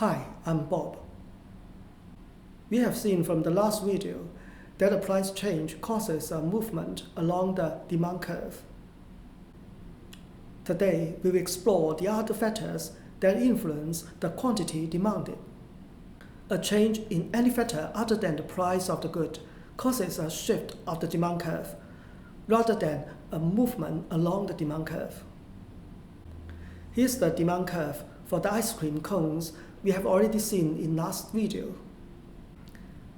Hi, I'm Bob. We have seen from the last video that a price change causes a movement along the demand curve. Today, we will explore the other factors that influence the quantity demanded. A change in any factor other than the price of the good causes a shift of the demand curve, rather than a movement along the demand curve. Here's the demand curve for the ice cream cones we have already seen in last video.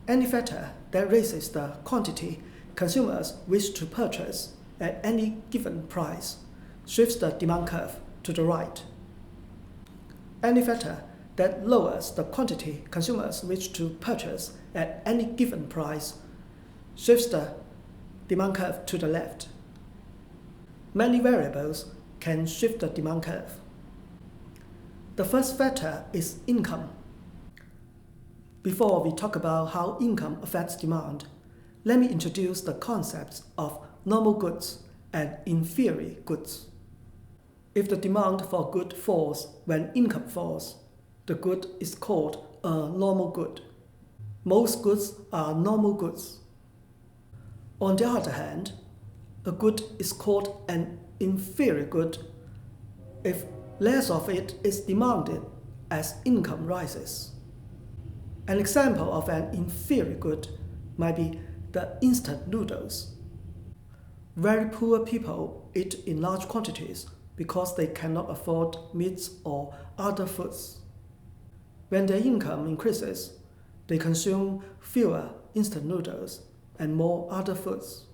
Any factor that raises the quantity consumers wish to purchase at any given price shifts the demand curve to the right. Any factor that lowers the quantity consumers wish to purchase at any given price shifts the demand curve to the left. Many variables can shift the demand curve. The first factor is income. Before we talk about how income affects demand, let me introduce the concepts of normal goods and inferior goods. If the demand for good falls when income falls, the good is called a normal good. Most goods are normal goods. On the other hand, a good is called an inferior good if less of it is demanded as income rises. An example of an inferior good might be the instant noodles. Very poor people eat in large quantities because they cannot afford meats or other foods. When their income increases, they consume fewer instant noodles and more other foods.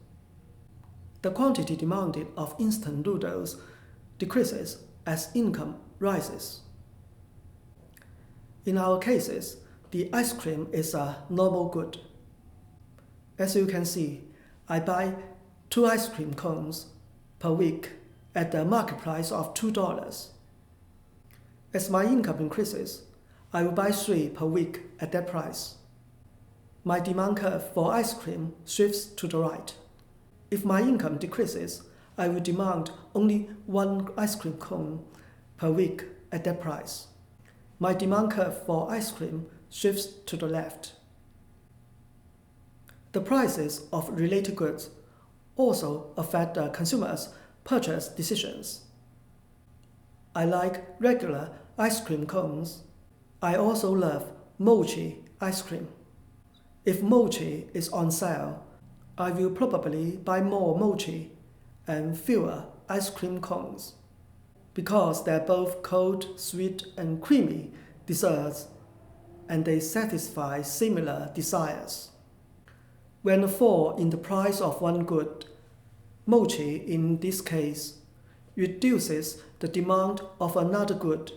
The quantity demanded of instant noodles decreases as income rises. In our cases, the ice cream is a normal good. As you can see, I buy 2 ice cream cones per week at the market price of $2. As my income increases, I will buy 3 per week at that price. My demand curve for ice cream shifts to the right. If my income decreases, I will demand only 1 ice cream cone per week at that price. My demand curve for ice cream shifts to the left. The prices of related goods also affect the consumer's purchase decisions. I like regular ice cream cones. I also love mochi ice cream. If mochi is on sale, I will probably buy more mochi and fewer ice cream cones, because they're both cold, sweet, and creamy desserts, and they satisfy similar desires. When a fall in the price of one good, mochi in this case, reduces the demand of another good,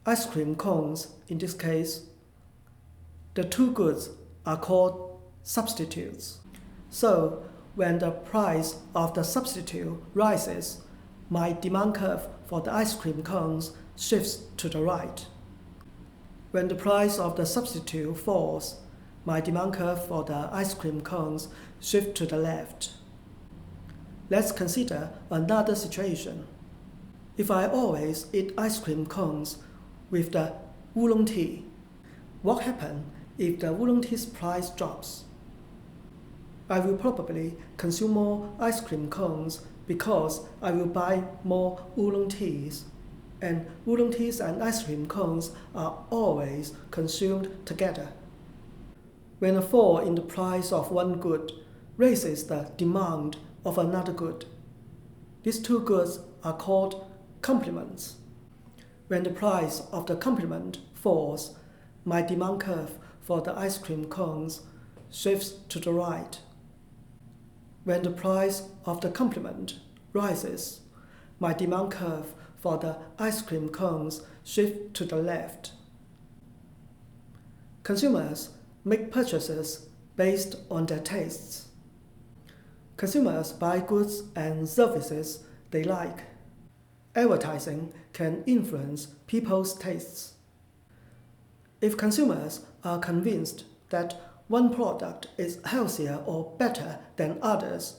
ice cream cones in this case, the 2 goods are called substitutes. So, when the price of the substitute rises, my demand curve for the ice cream cones shifts to the right. When the price of the substitute falls, my demand curve for the ice cream cones shifts to the left. Let's consider another situation. If I always eat ice cream cones with the oolong tea, what happens if the oolong tea's price drops? I will probably consume more ice cream cones because I will buy more oolong teas, and oolong teas and ice cream cones are always consumed together. When a fall in the price of one good raises the demand of another good, these 2 goods are called complements. When the price of the complement falls, my demand curve for the ice cream cones shifts to the right. When the price of the complement rises, my demand curve for the ice cream cones shifts to the left. Consumers make purchases based on their tastes. Consumers buy goods and services they like. Advertising can influence people's tastes. If consumers are convinced that one product is healthier or better than others,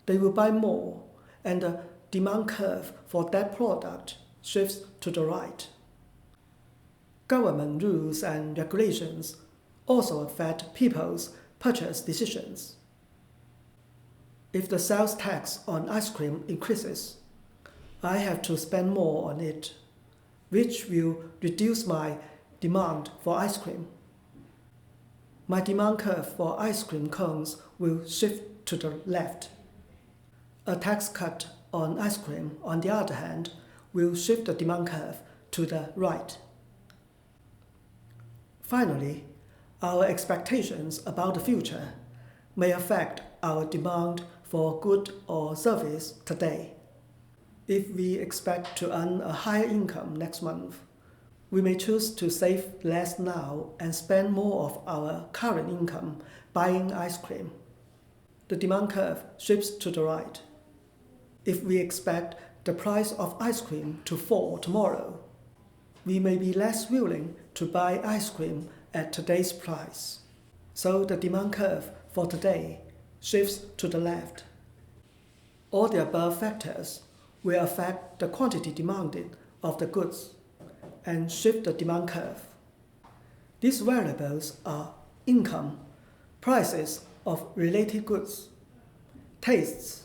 they will buy more, and the demand curve for that product shifts to the right. Government rules and regulations also affect people's purchase decisions. If the sales tax on ice cream increases, I have to spend more on it, which will reduce my demand for ice cream. My demand curve for ice cream cones will shift to the left. A tax cut on ice cream, on the other hand, will shift the demand curve to the right. Finally, our expectations about the future may affect our demand for good or service today. If we expect to earn a higher income next month, we may choose to save less now and spend more of our current income buying ice cream. The demand curve shifts to the right. If we expect the price of ice cream to fall tomorrow, we may be less willing to buy ice cream at today's price. So the demand curve for today shifts to the left. All the above factors will affect the quantity demanded of the goods and shift the demand curve. These variables are income, prices of related goods, tastes,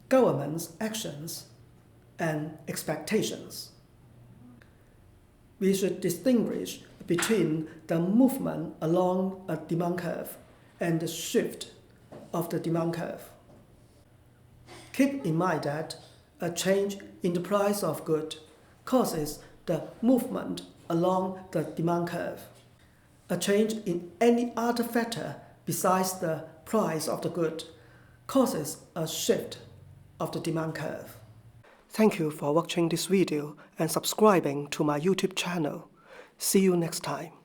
government's actions, and expectations. We should distinguish between the movement along a demand curve and the shift of the demand curve. Keep in mind that a change in the price of goods causes the movement along the demand curve. A change in any other factor besides the price of the good causes a shift of the demand curve. Thank you for watching this video and subscribing to my YouTube channel. See you next time.